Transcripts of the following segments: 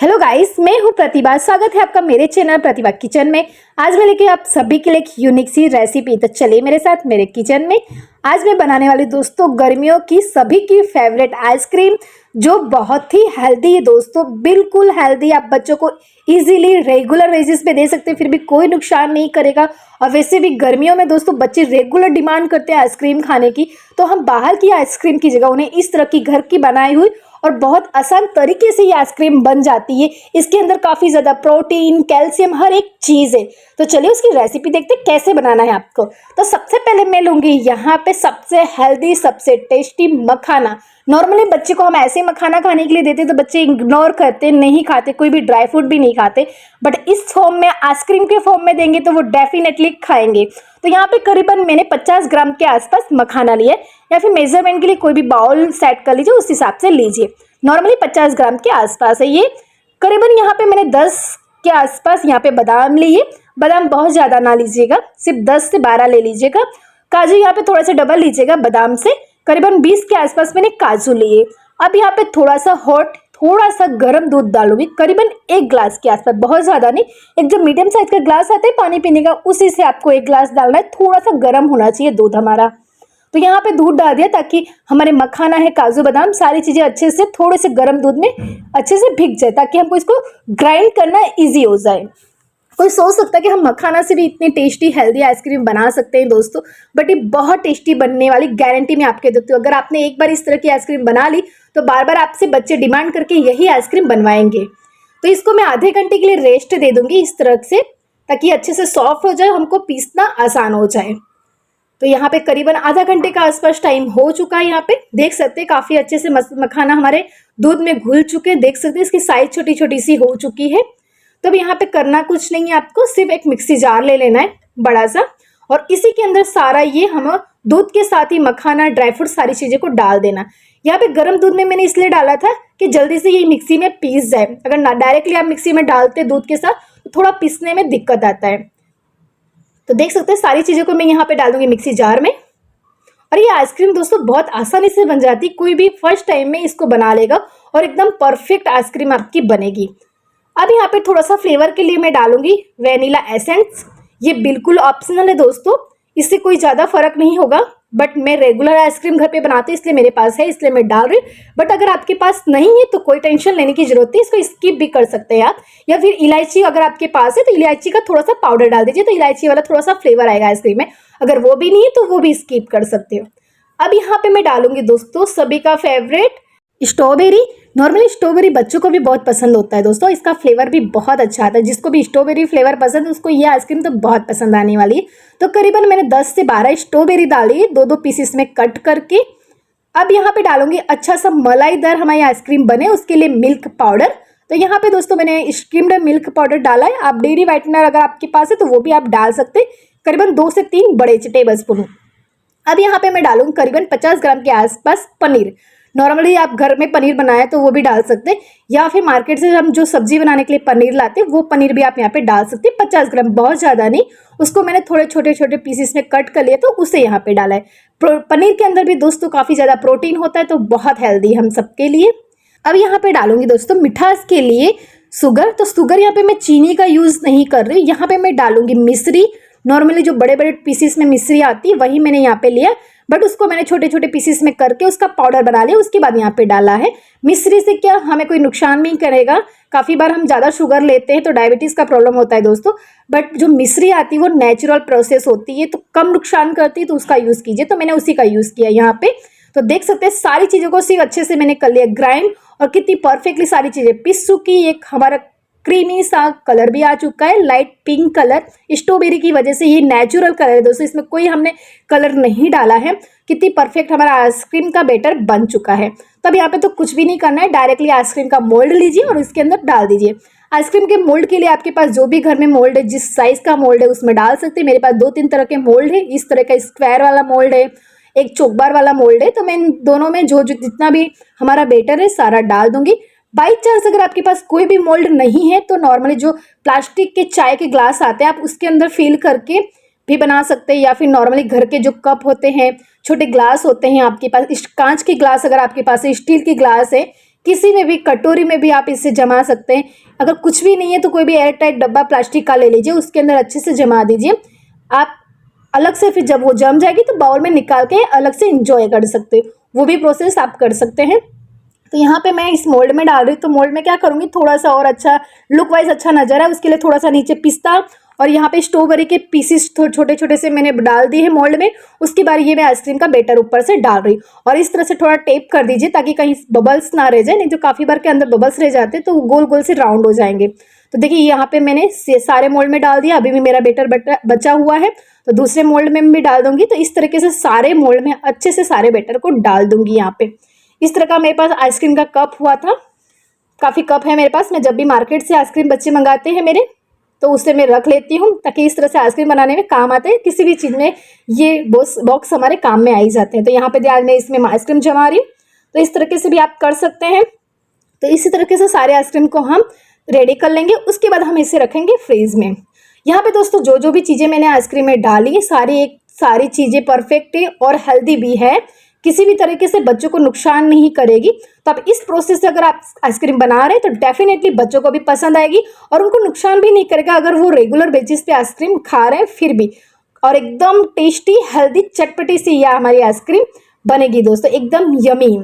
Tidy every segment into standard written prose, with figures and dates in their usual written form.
Hello guys, मैं हूं प्रतिभा। स्वागत है आपका मेरे चैनल प्रतिभा किचन में। आज मैं लेके आप सभी के लिए एक यूनिक सी रेसिपी। तो चलिए मेरे साथ मेरे किचन में। आज मैं बनाने वाली दोस्तों गर्मियों की सभी की फेवरेट आइसक्रीम, जो बहुत ही हेल्दी है दोस्तों, बिल्कुल हेल्दी। आप बच्चों को इजीली रेगुलर बेसिस पे दे सकते हैं, फिर भी कोई नुकसान नहीं करेगा। और वैसे भी गर्मियों में दोस्तों बच्चे रेगुलर डिमांड करते हैं आइसक्रीम खाने की, तो हम बाहर की आइसक्रीम की जगह उन्हें इस तरह की घर की बनाई हुई और बहुत आसान तरीके से ये आइसक्रीम बन जाती है। इसके अंदर काफ़ी ज़्यादा प्रोटीन, कैल्शियम, हर एक चीज़ है। तो चलिए उसकी रेसिपी देखते हैं कैसे बनाना है आपको। तो सबसे पहले मैं लूँगी यहाँ पे सबसे हेल्दी, सबसे टेस्टी मखाना। नॉर्मली बच्चे को हम ऐसे मखाना खाने के लिए देते तो बच्चे इग्नोर करते, नहीं खाते, कोई भी ड्राई फ्रूट भी नहीं खाते। बट इस फॉर्म में, आइसक्रीम के फॉर्म में देंगे तो वो डेफिनेटली खाएंगे। तो यहाँ पे करीबन मैंने 50 ग्राम के आसपास मखाना लिया, या फिर मेजरमेंट के लिए कोई भी बाउल सेट कर लीजिए, उस हिसाब से लीजिए। नॉर्मली 50 ग्राम के आसपास है ये। करीबन यहाँ पे मैंने 10 के आसपास यहाँ पे बादाम लिए। बादाम बहुत ज़्यादा ना लीजिएगा, सिर्फ 10 से 12 ले लीजिएगा। काजू यहाँ पे थोड़ा सा डबल लीजिएगा बादाम से। करीबन 20 के आसपास मैंने काजू लिए। अब यहाँ पे थोड़ा सा हॉट, थोड़ा सा गर्म दूध डालूंगी, करीबन 1 ग्लास के आसपास, बहुत ज़्यादा नहीं। एक जो मीडियम साइज का ग्लास आता है पानी पीने का, उसी से आपको 1 ग्लास डालना है। थोड़ा सा गर्म होना चाहिए दूध हमारा। तो यहाँ पे दूध डाल दिया ताकि हमारे मखाना है, काजू बादाम, सारी चीज़ें अच्छे से थोड़े से गर्म दूध में अच्छे से भीग जाए, ताकि हमको इसको ग्राइंड करना ईजी हो जाए। कोई सोच सकता है कि हम मखाना से भी इतनी टेस्टी हेल्दी आइसक्रीम बना सकते हैं दोस्तों, बट ये बहुत टेस्टी बनने वाली गारंटी मैं आपके देती हूँ। अगर आपने एक बार इस तरह की आइसक्रीम बना ली तो बार बार आपसे बच्चे डिमांड करके यही आइसक्रीम बनवाएंगे। तो इसको मैं आधे घंटे के लिए रेस्ट दे दूंगी इस तरह से, ताकि अच्छे से सॉफ्ट हो जाए, हमको पीसना आसान हो जाए। तो यहाँ पे करीबन आधा घंटे का आसपास टाइम हो चुका है। यहाँ पे देख सकते हैं काफ़ी अच्छे से मखाना हमारे दूध में घुल चुके हैं। देख सकते हैं इसकी साइज छोटी छोटी सी हो चुकी है। तो अब यहाँ पे करना कुछ नहीं है, आपको सिर्फ एक मिक्सी जार ले लेना है बड़ा सा, और इसी के अंदर सारा ये हम दूध के साथ ही मखाना, ड्राई फ्रूट, सारी चीज़ें को डाल देना। यहाँ पे गर्म दूध में मैंने इसलिए डाला था कि जल्दी से ये मिक्सी में पीस जाए। अगर ना डायरेक्टली आप मिक्सी में डालते दूध के साथ तो थोड़ा पीसने में दिक्कत आता है। तो देख सकते हैं सारी चीज़ों को मैं यहाँ पे डाल दूंगी मिक्सी जार में। और ये आइसक्रीम दोस्तों बहुत आसानी से बन जाती, कोई भी फर्स्ट टाइम में इसको बना लेगा और एकदम परफेक्ट आइसक्रीम आपकी बनेगी। अब यहाँ पे थोड़ा सा फ्लेवर के लिए मैं डालूंगी वेनिला एसेंस। ये बिल्कुल ऑप्शनल है दोस्तों, इससे कोई ज़्यादा फर्क नहीं होगा, बट मैं रेगुलर आइसक्रीम घर पे बनाती हूँ इसलिए मेरे पास है, इसलिए मैं डाल रही हूँ। बट अगर आपके पास नहीं है तो कोई टेंशन लेने की जरूरत नहीं, इसको स्किप भी कर सकते हैं आप। या फिर इलायची अगर आपके पास है तो इलायची का थोड़ा सा पाउडर डाल दीजिए, तो इलायची वाला थोड़ा सा फ्लेवर आएगा आइसक्रीम में। अगर वो भी नहीं है तो वो भी स्किप कर सकते हो। अब यहाँ पे मैं डालूंगी दोस्तों सभी का फेवरेट स्ट्रॉबेरी। नॉर्मली स्ट्रॉबेरी बच्चों को भी बहुत पसंद होता है दोस्तों, इसका फ्लेवर भी बहुत अच्छा आता है। जिसको भी स्ट्रॉबेरी फ्लेवर पसंद है उसको ये आइसक्रीम तो बहुत पसंद आने वाली है। तो करीबन मैंने 10 से 12 स्ट्रॉबेरी डाली है, 2-2 पीसेस में कट करके। अब यहाँ पे डालूंगी अच्छा सा मलाईदार हमारी आइसक्रीम बने, उसके लिए मिल्क पाउडर। तो यहाँ पे दोस्तों मैंने स्क्रीम्ड मिल्क पाउडर डाला है। आप डेयरी व्हाइटनर अगर आपके पास है तो वो भी आप डाल सकते हैं, करीबन 2 से 3 बड़े टेबल स्पून। अब यहाँ पे मैं डालूंगी करीबन 50 ग्राम के आसपास पनीर। नॉर्मली आप घर में पनीर बनाए तो वो भी डाल सकते हैं, या फिर मार्केट से हम जो सब्जी बनाने के लिए पनीर लाते हैं वो पनीर भी आप यहाँ पे डाल सकते हैं। 50 ग्राम, बहुत ज़्यादा नहीं। उसको मैंने थोड़े छोटे छोटे पीसेस में कट कर लिया तो उसे यहाँ पे डाला है। पनीर के अंदर भी दोस्तों काफ़ी ज़्यादा प्रोटीन होता है, तो बहुत हेल्दी हम सबके लिए। अब यहाँ पे डालूंगी दोस्तों मिठास के लिए शुगर। तो शुगर यहाँ पे मैं चीनी का यूज़ नहीं कर रही, यहाँ पे मैं डालूंगी मिश्री। नॉर्मली जो बड़े बड़े पीसेस में मिश्री आती है वही मैंने यहाँ पे लिया, बट उसको मैंने छोटे छोटे पीसेस में करके उसका पाउडर बना लिया, उसके बाद यहाँ पे डाला है। मिश्री से क्या हमें कोई नुकसान नहीं करेगा। काफ़ी बार हम ज़्यादा शुगर लेते हैं तो डायबिटीज़ का प्रॉब्लम होता है दोस्तों, बट जो मिश्री आती है वो नेचुरल प्रोसेस होती है, तो कम नुकसान करती है, तो उसका यूज़ कीजिए। तो मैंने उसी का यूज़ किया यहाँ पे। तो देख सकते हैं सारी चीज़ों को सिर्फ अच्छे से मैंने कर लिया ग्राइंड, और कितनी परफेक्टली सारी चीज़ें पिस चुकी। एक हमारा क्रीमी सा कलर भी आ चुका है, लाइट पिंक कलर। स्ट्रॉबेरी की वजह से ये नेचुरल कलर है दोस्तों, इसमें कोई हमने कलर नहीं डाला है। कितनी परफेक्ट हमारा आइसक्रीम का बैटर बन चुका है। तो अब यहाँ पे तो कुछ भी नहीं करना है, डायरेक्टली आइसक्रीम का मोल्ड लीजिए और इसके अंदर डाल दीजिए। आइसक्रीम के मोल्ड के लिए आपके पास जो भी घर में मोल्ड है, जिस साइज का मोल्ड है उसमें डाल सकते हैं। मेरे पास 2-3 तरह के मोल्ड है। इस तरह का स्क्वायर वाला मोल्ड है, एक चौकबार वाला मोल्ड है। तो मैं इन दोनों में जो जितना भी हमारा बैटर है सारा डाल दूंगी। बाई चांस अगर आपके पास कोई भी मोल्ड नहीं है तो नॉर्मली जो प्लास्टिक के चाय के ग्लास आते हैं आप उसके अंदर फिल करके भी बना सकते हैं, या फिर नॉर्मली घर के जो कप होते हैं, छोटे ग्लास होते हैं आपके पास, कांच के ग्लास अगर आपके पास है, स्टील के ग्लास है, किसी में भी कटोरी में भी आप इसे जमा सकते हैं। अगर कुछ भी नहीं है तो कोई भी एयर टाइट डब्बा प्लास्टिक का ले लीजिए, उसके अंदर अच्छे से जमा दीजिए। आप अलग से फिर जब वो जम जाएगी तो बाउल में निकाल के अलग से इंजॉय कर सकते हो, वो भी प्रोसेस आप कर सकते हैं। तो यहाँ पे मैं इस मोल्ड में डाल रही हूँ, तो मोल्ड में क्या करूँगी, थोड़ा सा और अच्छा लुक वाइज अच्छा नजर है उसके लिए थोड़ा सा नीचे पिस्ता और यहाँ पे स्ट्रॉबेरी के पीसेस छोटे छोटे से मैंने डाल दिए हैं मोल्ड में। उसके बाद ये मैं आइसक्रीम का बैटर ऊपर से डाल रही हूँ और इस तरह से थोड़ा टेप कर दीजिए ताकि कहीं बबल्स ना रह जाए, नहीं तो काफ़ी बार के अंदर बबल्स रह जाते हैं तो गोल गोल से राउंड हो जाएंगे। तो देखिए यहाँ पे मैंने सारे मोल्ड में डाल दिया, अभी भी मेरा बैटर बचा हुआ है तो दूसरे मोल्ड में भी डाल दूंगी। तो इस तरीके से सारे मोल्ड में अच्छे से सारे बैटर को डाल दूंगी। यहाँ पे इस तरह का मेरे पास आइसक्रीम का कप हुआ था, काफ़ी कप है मेरे पास। मैं जब भी मार्केट से आइसक्रीम बच्चे मंगाते हैं मेरे तो उससे मैं रख लेती हूँ ताकि इस तरह से आइसक्रीम बनाने में काम आते हैं। किसी भी चीज़ में ये बॉक्स हमारे काम में आ ही जाते हैं। तो यहाँ पे आज मैं इसमें आइसक्रीम जमा रही हूँ, तो इस तरीके से भी आप कर सकते हैं। तो इसी तरीके से सारे आइसक्रीम को हम रेडी कर लेंगे, उसके बाद हम इसे रखेंगे फ्रीज में। यहाँ पे दोस्तों जो भी चीज़ें मैंने आइसक्रीम में डाली सारी चीज़ें परफेक्ट है और हेल्दी भी है, किसी भी तरीके से बच्चों को नुकसान नहीं करेगी। तो अब इस प्रोसेस से अगर आप आइसक्रीम बना रहे हैं तो डेफिनेटली बच्चों को भी पसंद आएगी और उनको नुकसान भी नहीं करेगा अगर वो रेगुलर बेसिस पे आइसक्रीम खा रहे हैं फिर भी। और एकदम टेस्टी हेल्दी चटपटी सी यह हमारी आइसक्रीम बनेगी दोस्तों, एकदम यमी।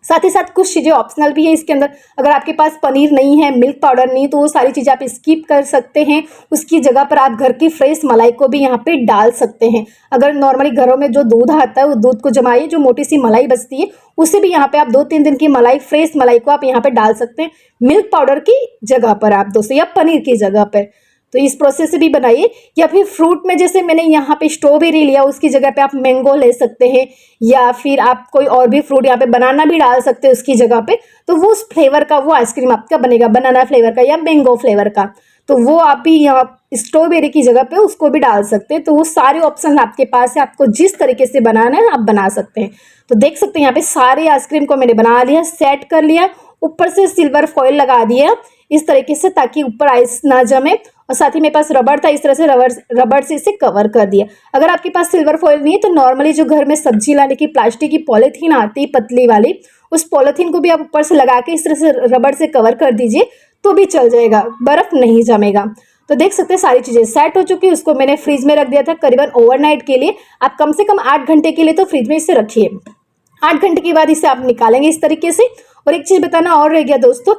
साथ ही साथ कुछ चीज़ें ऑप्शनल भी है इसके अंदर। अगर आपके पास पनीर नहीं है, मिल्क पाउडर नहीं, तो वो सारी चीज़ें आप स्किप कर सकते हैं। उसकी जगह पर आप घर की फ्रेश मलाई को भी यहाँ पे डाल सकते हैं। अगर नॉर्मली घरों में जो दूध आता है वो दूध को जमाइए, जो मोटी सी मलाई बचती है उसे भी यहाँ पे आप 2-3 दिन की मलाई, फ्रेश मलाई को आप यहाँ पे डाल सकते हैं मिल्क पाउडर की जगह पर आप दोस्तों, या पनीर की जगह पर। तो इस प्रोसेस से भी बनाइए। या फिर फ्रूट में जैसे मैंने यहाँ पे स्ट्रॉबेरी लिया, उसकी जगह पे आप मैंगो ले सकते हैं, या फिर आप कोई और भी फ्रूट, यहाँ पे बनाना भी डाल सकते हैं उसकी जगह पे। तो वो उस फ्लेवर का वो आइसक्रीम आपका बनेगा, बनाना फ्लेवर का या मैंगो फ्लेवर का। तो वो आप भी यहाँ स्ट्रॉबेरी की जगह पे उसको भी डाल सकते हैं। तो वो सारे ऑप्शन आपके पास है, आपको जिस तरीके से बनाना है आप बना सकते हैं। तो देख सकते हैं यहाँ पे सारे आइसक्रीम को मैंने बना लिया, सेट कर लिया, ऊपर से सिल्वर फॉइल लगा दिया इस तरीके से ताकि ऊपर आइस ना जमे। और साथ ही मेरे पास रबड़ था, इस तरह से रबड़ से इसे कवर कर दिया। अगर आपके पास सिल्वर फॉइल नहीं है तो नॉर्मली जो घर में सब्जी लाने की प्लास्टिक की पॉलीथीन आती है पतली वाली, उस पॉलीथीन को भी आप ऊपर से लगा के इस तरह से रबड़ से कवर कर दीजिए तो भी चल जाएगा, बर्फ नहीं जमेगा। तो देख सकते हैं सारी चीज़ें सेट हो चुकी है। उसको मैंने फ्रिज में रख दिया था करीबन ओवरनाइट के लिए। आप कम से कम 8 घंटे के लिए तो फ्रिज में इसे रखिए। 8 घंटे के बाद इसे आप निकालेंगे इस तरीके से। और एक चीज़ बताना और रह गया दोस्तों,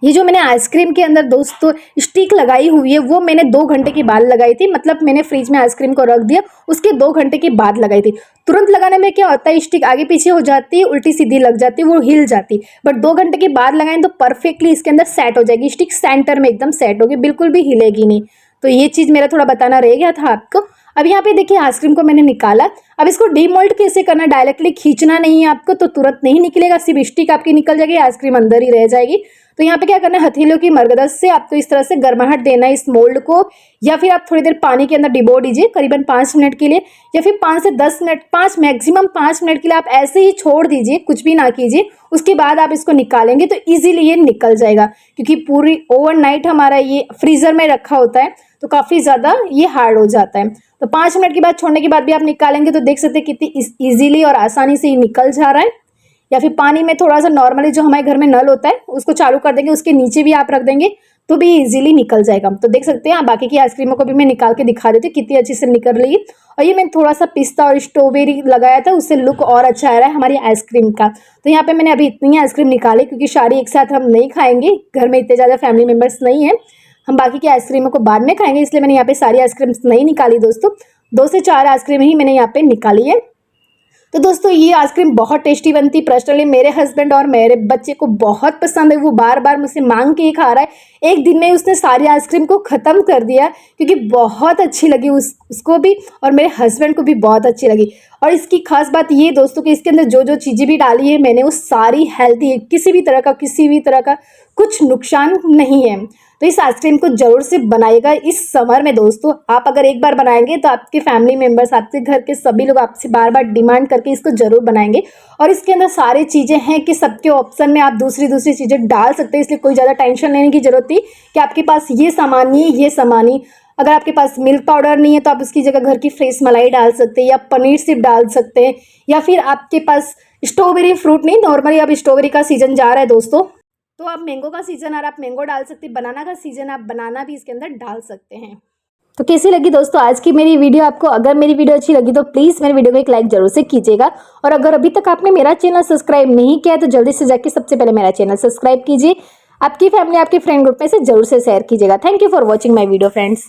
ये जो मैंने आइसक्रीम के अंदर दोस्तों स्टिक लगाई हुई है वो मैंने 2 घंटे के बाद लगाई थी। मतलब मैंने फ्रिज में आइसक्रीम को रख दिया, उसके 2 घंटे के बाद लगाई थी। तुरंत लगाने में क्या होता है, स्टिक आगे पीछे हो जाती है, उल्टी सीधी लग जाती है, वो हिल जाती है। बट 2 घंटे के बाद लगाएं तो परफेक्टली इसके अंदर सेट हो जाएगी, स्टिक सेंटर में एकदम सेट होगी, बिल्कुल भी हिलेगी नहीं। तो ये चीज़ मेरा थोड़ा बताना रह गया था आपको। अब यहाँ पे देखिए आइसक्रीम को मैंने निकाला। अब इसको डीमोल्ड कैसे करना, डायरेक्टली खींचना नहीं है आपको, तो तुरंत नहीं निकलेगा, सिर्फ स्टिक आपकी निकल जाएगी, आइसक्रीम अंदर ही रह जाएगी। तो यहाँ पे क्या करना है, हथेलियों की मदद से आपको इस तरह से गर्माहट देना है इस मोल्ड को, या फिर आप थोड़ी देर पानी के अंदर डिबो दीजिए करीबन 5 मिनट के लिए, या फिर 5 से 10 मिनट, 5 मैक्सिमम 5 मिनट के लिए आप ऐसे ही छोड़ दीजिए, कुछ भी ना कीजिए। उसके बाद आप इसको निकालेंगे तो इजीली ये निकल जाएगा, क्योंकि पूरी ओवरनाइट हमारा ये फ्रीजर में रखा होता है तो काफ़ी ज़्यादा ये हार्ड हो जाता है। तो 5 मिनट के बाद छोड़ने के बाद भी आप निकालेंगे तो देख सकते हैं कितनी ईजिली और आसानी से ये निकल जा रहा है। या फिर पानी में थोड़ा सा नॉर्मली जो हमारे घर में नल होता है उसको चालू कर देंगे, उसके नीचे भी आप रख देंगे तो भी इजीली निकल जाएगा। तो देख सकते हैं बाकी की आइसक्रीमों को भी मैं निकाल के दिखा देती हूँ कितनी अच्छी से निकल रही है। और ये मैंने थोड़ा सा पिस्ता और स्ट्रॉबेरी लगाया था, उससे लुक और अच्छा आ रहा है हमारी आइसक्रीम का। तो यहाँ पे मैंने अभी इतनी आइसक्रीम निकाली क्योंकि सारी एक साथ हम नहीं खाएंगे, घर में इतने ज़्यादा फैमिली मेम्बर्स नहीं है, हम बाकी की आइसक्रीमों को बाद में खाएंगे, इसलिए मैंने यहाँ पे सारी आइसक्रीम नहीं निकाली दोस्तों। 2 से 4 आइसक्रीम ही मैंने यहाँ पे निकाली है। तो दोस्तों ये आइसक्रीम बहुत टेस्टी बनती, पर्सनली मेरे हस्बैंड और मेरे बच्चे को बहुत पसंद है, वो बार बार मुझसे मांग के ही खा रहा है। एक दिन में उसने सारी आइसक्रीम को ख़त्म कर दिया क्योंकि बहुत अच्छी लगी उसको भी और मेरे हस्बैंड को भी बहुत अच्छी लगी। और इसकी खास बात ये दोस्तों कि इसके अंदर जो जो चीज़ें भी डाली है मैंने वो सारी हेल्दी है, किसी भी तरह का कुछ नुकसान नहीं है। तो इस आइसक्रीम को जरूर से बनाइएगा इस समर में दोस्तों। आप अगर एक बार बनाएंगे तो आपके फैमिली मेम्बर्स, आपके घर के सभी लोग आपसे बार बार डिमांड करके इसको जरूर बनाएंगे। और इसके अंदर सारी चीज़ें हैं कि सबके ऑप्शन में आप दूसरी चीज़ें डाल सकते हैं, इसलिए कोई ज़्यादा टेंशन लेने की जरूरत नहीं कि आपके पास ये सामान नहीं ये सामान नहीं। अगर आपके पास मिल्क पाउडर नहीं है तो आप उसकी जगह घर की फ्रेश मलाई डाल सकते हैं, या पनीर सिर्फ डाल सकते हैं, या फिर आपके पास स्ट्रॉबेरी फ्रूट नहीं, नॉर्मली अब स्ट्रॉबेरी का सीजन जा रहा है दोस्तों, तो अब मैंगो का सीजन आ रहा है, आप मैंगो डाल सकते हैं। बनाना का सीजन, आप बनाना भी इसके अंदर डाल सकते हैं। तो कैसी लगी दोस्तों आज की मेरी वीडियो आपको? अगर मेरी वीडियो अच्छी लगी तो प्लीज़ मेरी वीडियो को एक लाइक जरूर से कीजिएगा। और अगर अभी तक आपने मेरा चैनल सब्सक्राइब नहीं किया है तो जल्दी से जाके सबसे पहले मेरा चैनल सब्सक्राइब कीजिए। आपकी फैमिली, आपके फ्रेंड ग्रुप में से जरूर से शेयर कीजिएगा। Thank you for watching my video friends.